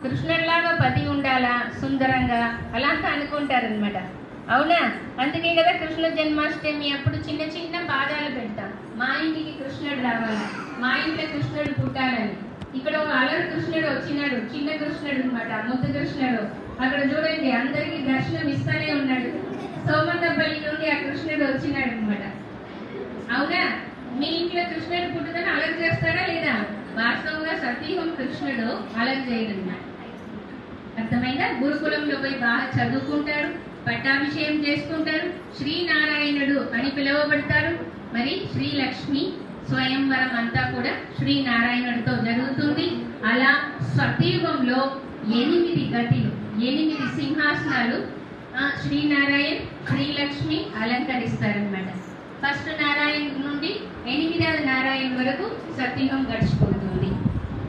కృష్ణుడిలాగా పతి ఉండాలా సుందరంగా అలా అనుకుంటారనమాట. అవునా? అందుకే కదా కృష్ణ జన్మాష్టమి అప్పుడు చిన్న చిన్న పాదాలు పెడతాం. మా ఇంటికి కృష్ణుడు రావాలి, మా ఇంట్లో కృష్ణుడు పుట్టాలని. ఇక్కడ అలరు కృష్ణుడు వచ్చినాడు, చిన్న కృష్ణుడు అనమాట, ముద్దు కృష్ణుడు. అక్కడ చూడండి అందరికీ దర్శనం ఇస్తానే ఉన్నాడు. సోమందపల్లి నుండి ఆ కృష్ణుడు వచ్చినాడు అనమాట. అవునా? మీ ఇంట్లో కృష్ణుడు పుట్టుదని అలర్ చేస్తాడా లేదా? వాస్తవంగా సతీహం కృష్ణుడు అలర్ చేయడన్నమాట. అర్థమైందా? గురుకులంలో పోయి బాగా చదువుకుంటారు, పట్టాభిషేకం చేసుకుంటారు, శ్రీనారాయణుడు అని పిలువబడతారు. మరి శ్రీలక్ష్మి స్వయంవరం అంతా కూడా శ్రీనారాయణుడితో జరుగుతుంది. అలా సతీయుగంలో 8 గతిలు, 8 సింహాసనాలు శ్రీనారాయణ్ శ్రీలక్ష్మి అలంకరిస్తారనమాట. ఫస్ట్ నారాయణ నుండి 8వ నారాయణ వరకు సతీయుగం గడిచిపోతుంది.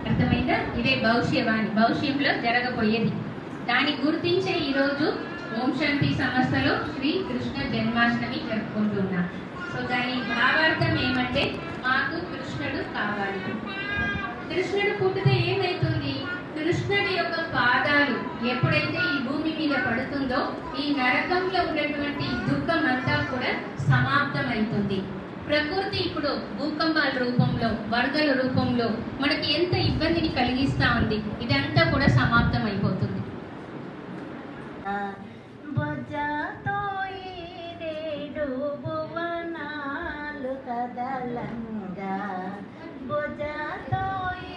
అర్థమైందా? ఇదే భవిష్యవాణి, భవిష్యంలో జరగబోయేది. దాన్ని గుర్తించే ఈరోజు ఓం శాంతి సంస్థలో శ్రీ కృష్ణ జన్మాష్టమి జరుపుకుంటున్నాం. సో దాని భావార్థం ఏమంటే మాకు కృష్ణుడు కావాలి. కృష్ణుడు పుట్టితే ఏమవుతుంది? కృష్ణుడి యొక్క పాదాలు ఎప్పుడైతే ఈ భూమి మీద పడుతుందో ఈ నరకంలో ఉన్నటువంటి దుఃఖం అంతా కూడా సమాప్తమవుతుంది. ప్రకృతి ఇప్పుడు భూకంపాల రూపంలో, వరదల రూపంలో మనకి ఎంత ఇబ్బందిని కలిగిస్తా ఉంది. ఇదంతా కూడా సమాప్తం అయిపోతుంది. కదలంగా భుజతో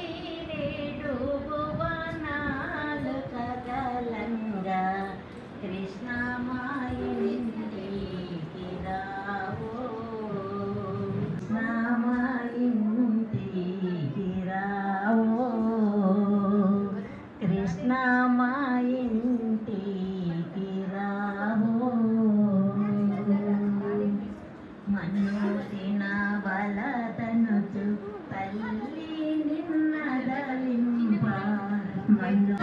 ఈరేడు భువనాలు కదలంగా కృష్ణమాయింటికి రావో, కృష్ణమాయింటికి రావో, కృష్ణమాయింటికి రావో. మనుసిన వలతనుచు తల్లి నిన్నదలింప మను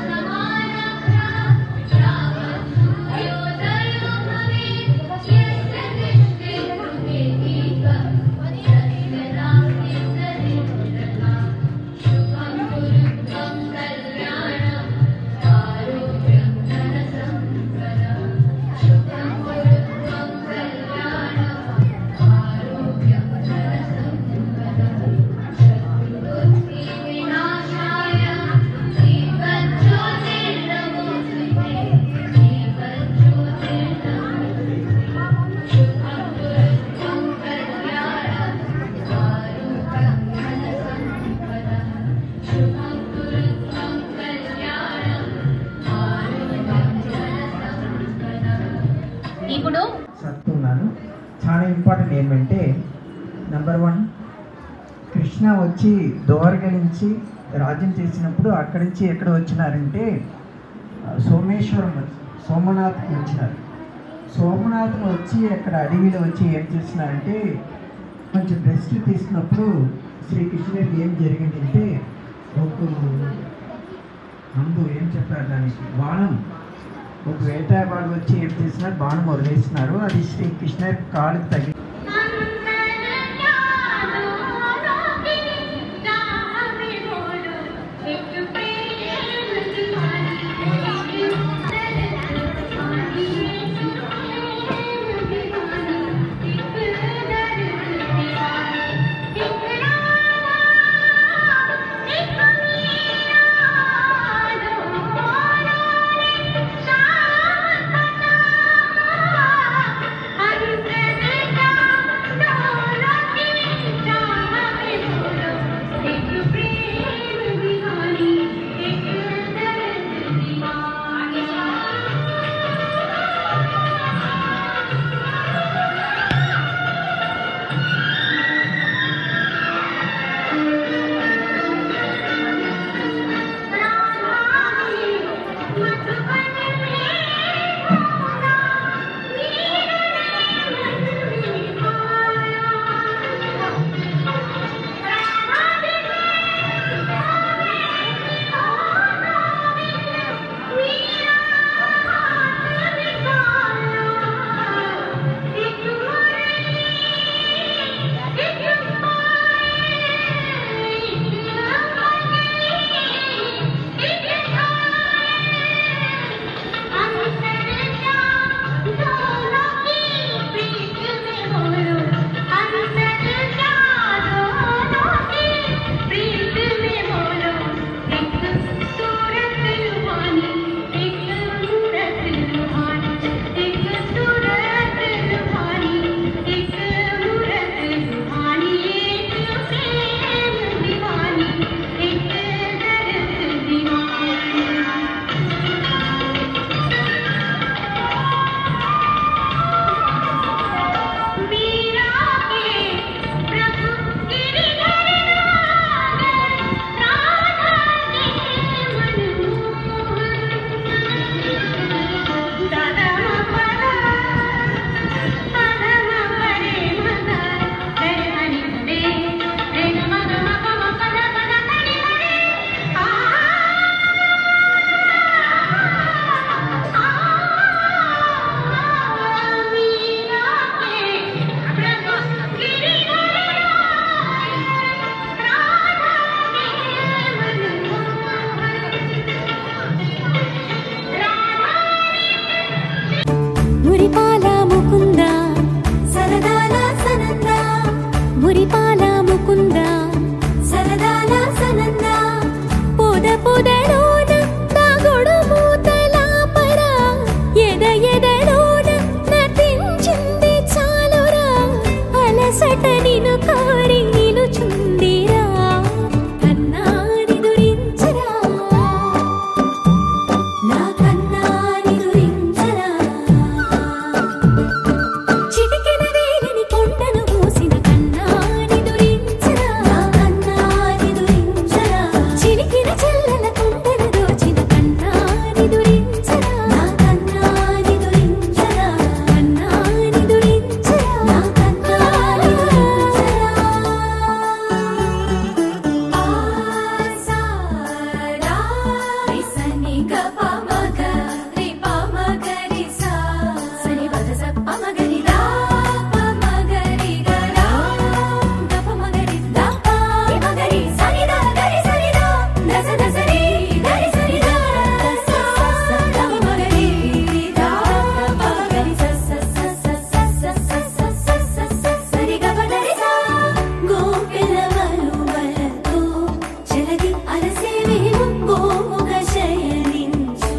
ఇప్పుడు చెప్తున్నాను. చాలా ఇంపార్టెంట్ ఏమంటే నెంబర్ 1 కృష్ణ వచ్చి ద్వారక నుంచి రాజ్యం చేసినప్పుడు అక్కడి నుంచి ఎక్కడ వచ్చినారంటే సోమేశ్వరం సోమనాథ్కి వచ్చినారు. సోమనాథ్ని వచ్చి అక్కడ అడవిలో వచ్చి ఏం చేస్తున్నారంటే కొంచెం రెస్ట్ తీసుకున్నప్పుడు శ్రీకృష్ణుడికి ఏం జరిగిందంటే ఒక అంబు ఏం చెప్పారు దానికి బాణం, ఒక వేటవాడు వచ్చి ఏం చేసినారు బాణం వదిలేస్తున్నారు. అది శ్రీకృష్ణ కాళ్ళకి తగిలి Hare Krishna పొదలోన దాగుడు మూతలాపరా ఎద ఎదలోన నటించింది చాలురా అలసట నిను కోరి నిలుచుందిరా కన్నాని దురించరా నా కన్నాని దురించరా చిటికెన వేలిని కొండను మూసిన కన్నాని దురించరా నా కన్నాని దురించరా చిలికిన చెల్లెల కొండను దోచిన కన్నాని దురించరా నా కన్నాని దురించరా కన్నాని దురించరా నా కన్నాని దురించరా ఆసారా రిసని గప మగ రిప మగరి సా సని పద సప్ప మగరి దా ప మగరి గరా గప మగరి దా ప మగరి సని దా గరి సని దా దస దసరి గరి సని దా స స ద మగరి దా ప మగరి స స స స స స స స స సరి గప దరి సా గోపిల వలువలతో చెలగి అలసేవేమో గోముగ శయనించు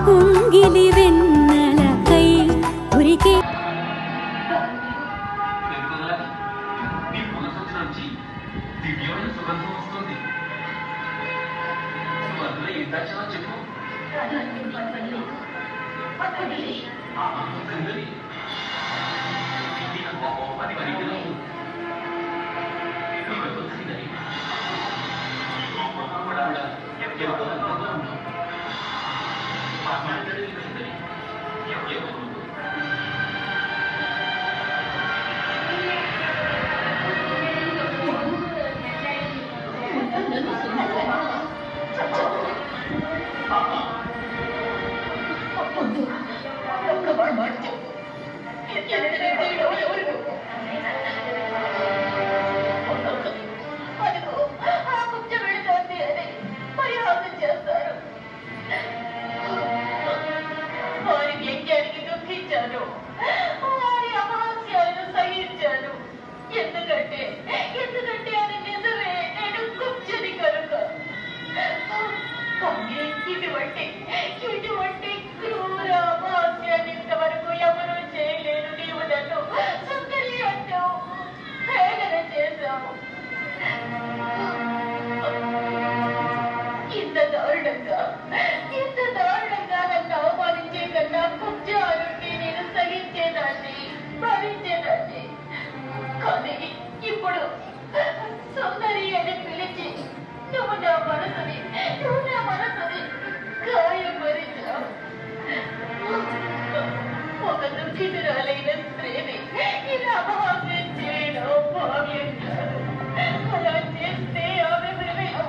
కుంగిలి వెన్నెలకై ఉరికే నీ మనసు నుంచి దివ్యమైన సుగంధం వస్తుంది. నువ్వు అందులో ఏం దాచావో చెప్పు. సుందరి, నీకు కోపాన్ని వరిగలవు. నీకు వచ్చిందని కూడా ఎంతో అందంగా ఉన్నావు. మాట్లాడలేదు సుందరి. ఎవరు నువ్వు? ఎందుకంటే అది నిజమే, నేను కూర్చొని కనుక. కానీ ఇటువంటి క్రూర అపహాస్యాన్ని ఇంతవరకు ఎవరూ చేయలేరు. నీవు నన్ను సుందరి అంటావు, హేళన చేశావు. ఇంత దారుణంగా నన్ను అవమానించే కన్నా కుబ్జాలుంటే నేను సహించేదాన్ని, భరించేదాన్ని. కానీ ఇప్పుడు సుందరి అని పిలిచి నువ్వు నా మనసుని గాయపరిచావు. ఒక దుఃఖితురాలైన స్త్రీని ఇలా అపహాస్యం చేయడం భావ్యం కాదు. అలా చేస్తే ఆమె హృదయం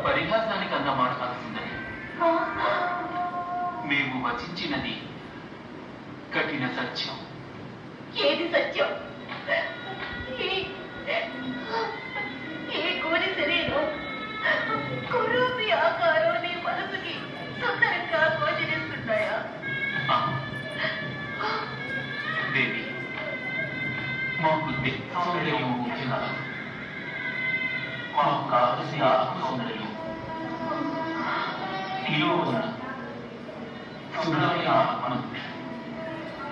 పరిహాసానికి అన్న మాట కాల్సిందని మేము వచించినది కఠిన సత్యం. ఏది సత్యం? ఈ కూలి శరీరం కురూపి ఆకారం నీ మనసుకి సుందరంగా గోచరిస్తున్నాయా? దేవి, మాకు సౌందర్యం ముఖ్యం కాదు. మాకు కావలసిన ఆత్మ సౌందర్యం నీలో ఉన్న శుభ్రమైన ఆత్మను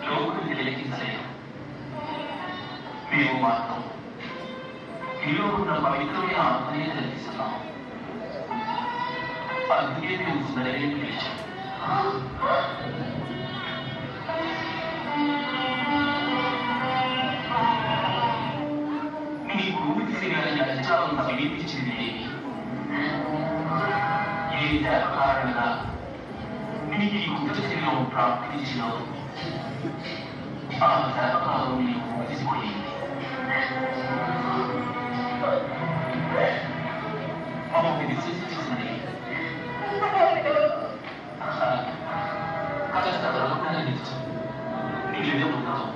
లోకం తెలియజేసలేము. మేము మాత్రం నీలో ఉన్న పవిత్రమైన ఆత్మనే తెలిపిస్తున్నాము. అందుకే మేము సుందరిని పిలిచాం. నీ భూమికి శరీరాన్ని రచించాలని సమీపించింది దేవి. ఏ కారణంగా నీకు ఈ కుటుంబ శరీరం ప్రాప్తించినో ఆ సర్వకాలం నీకు ముగిసిపోయింది. మమ్మల్ని విశ్వసించింది కాస్త బలమైన నిత్యం నీళ్ళే ఉండదు.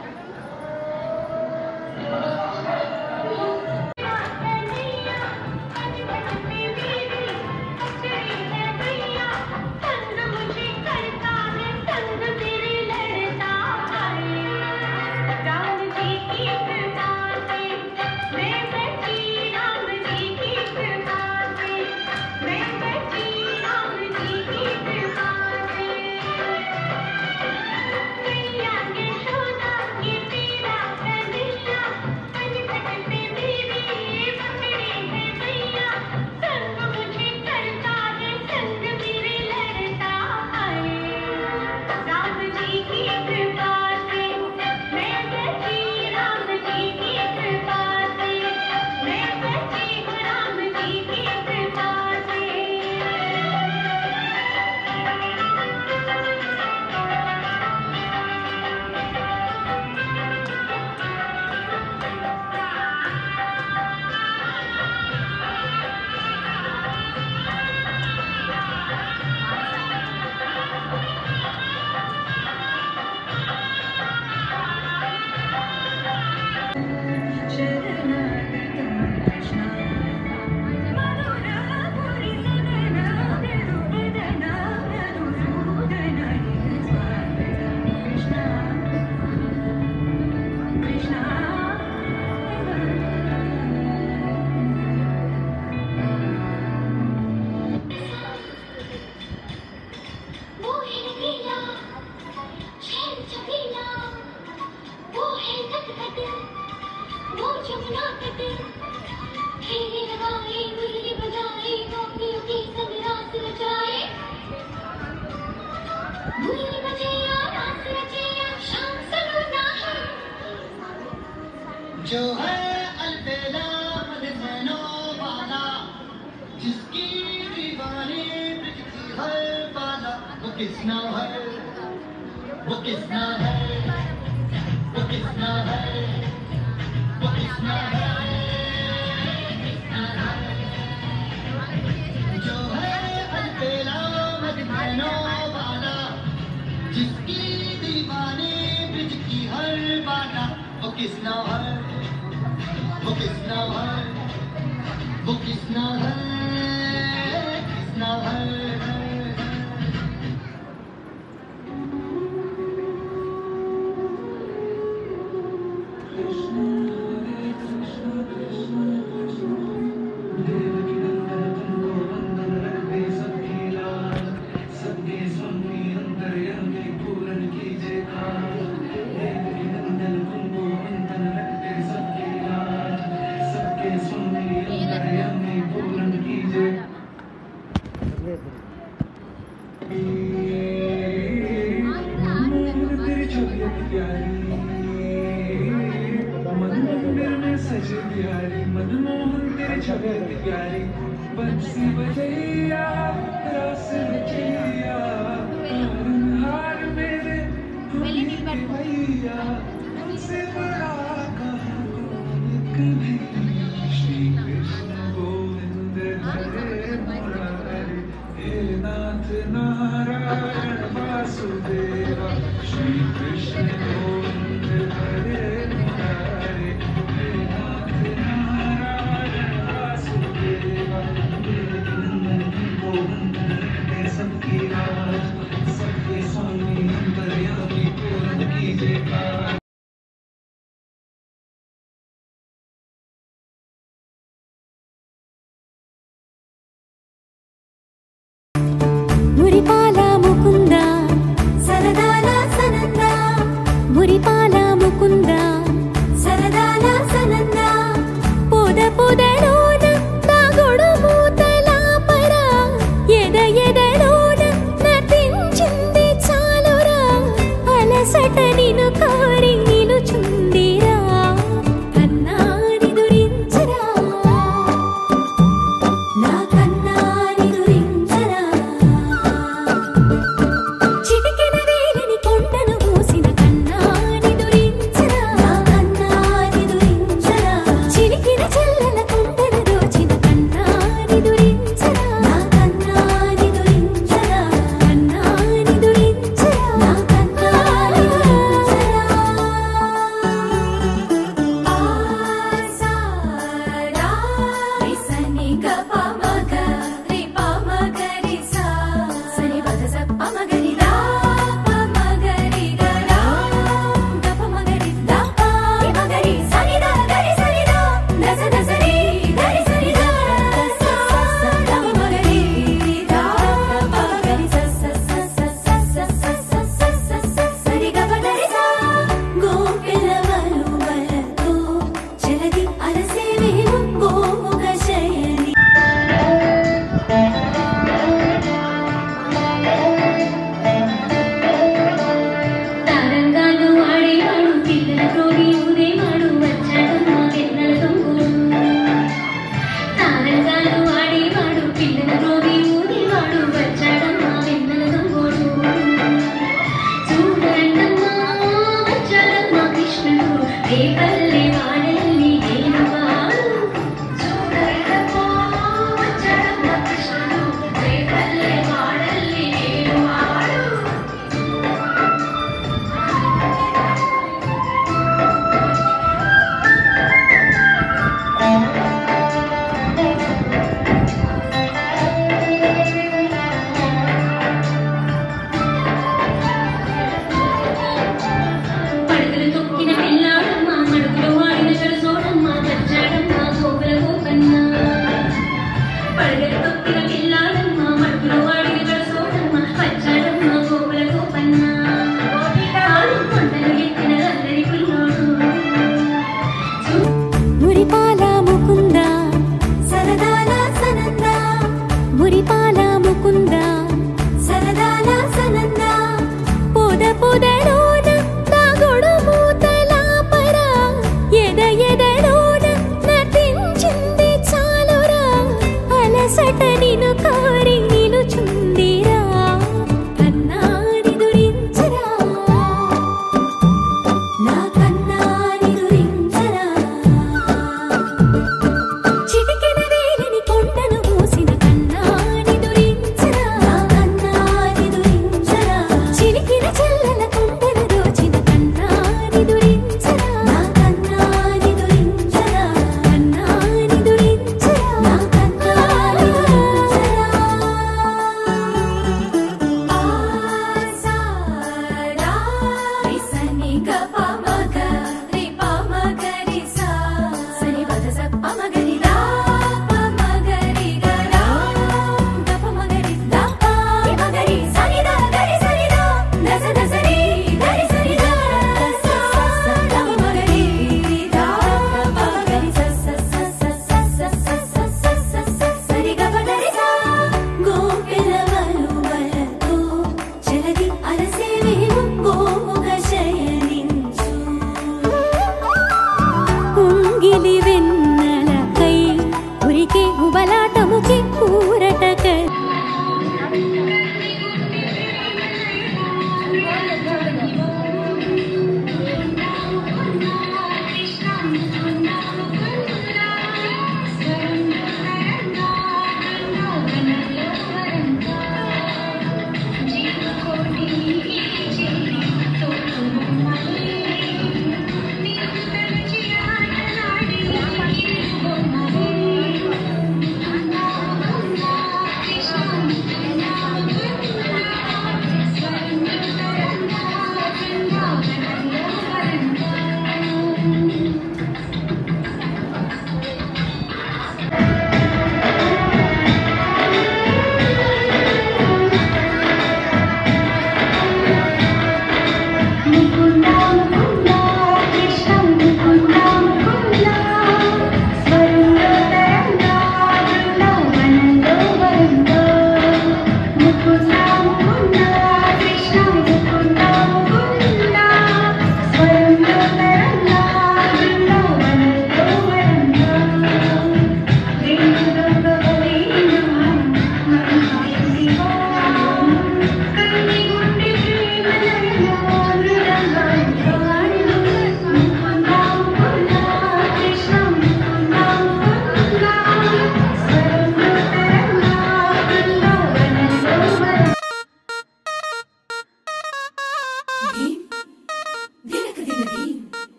కన్నుము जो है अलबेला मदनो वाला, जिसकी दीवानी बिकती है बाला, वो किसना है, वो किसना है, वो किसना है, वो किसना है, किसना है। जो है अलबेला मदनो वाला, जिसकी दीवानी बिकती है बाला, वो किसना है, वो किसना है, वो किसना है, किसना है। मनमोहन तेरे छवि प्यारी, बंसी बजैया रस रचैया, हार मेरे भैया, तुमसे बड़ा कहाँ कन्हैया। श्री कृष्ण गोविंद हरे मुरारी, हे नाथ नारायण वासुदेवा। श्री कृष्ण गोविंद हरे मुरारी, हे नाथ नारायण वासुदेवा। गोविंद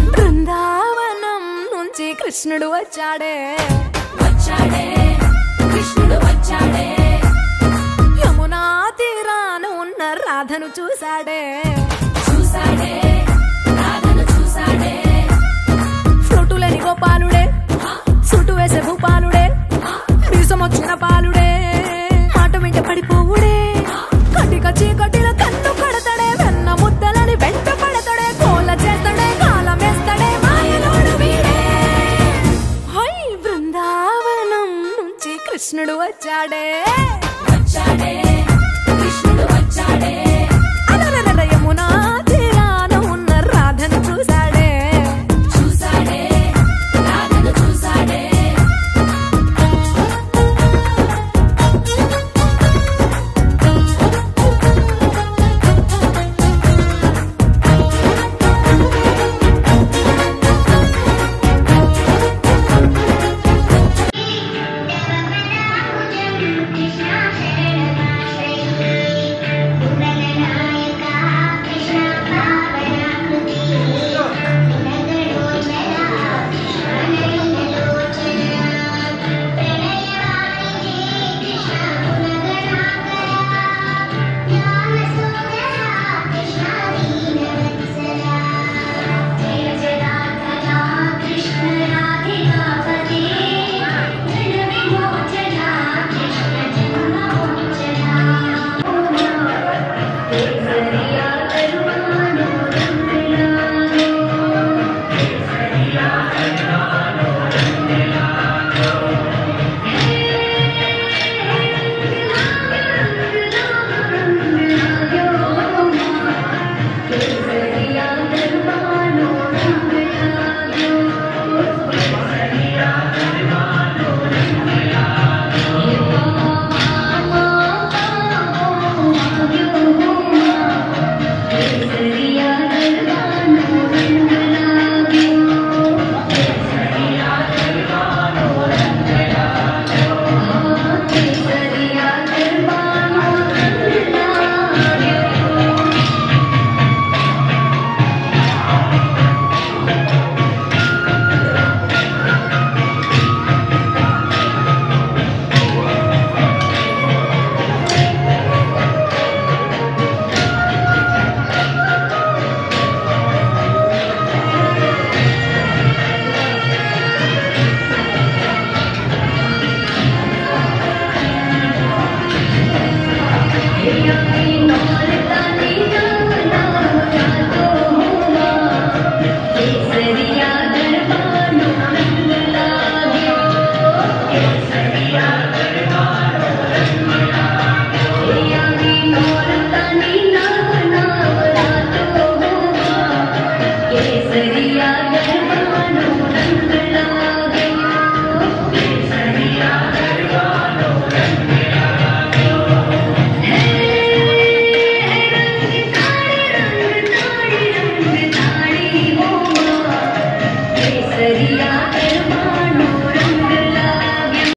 బృందావనం నుంచి కృష్ణుడు వచ్చాడే వచ్చాడే కృష్ణుడు వచ్చాడే యమునా తీరాన ఉన్న రాధను చూశాడే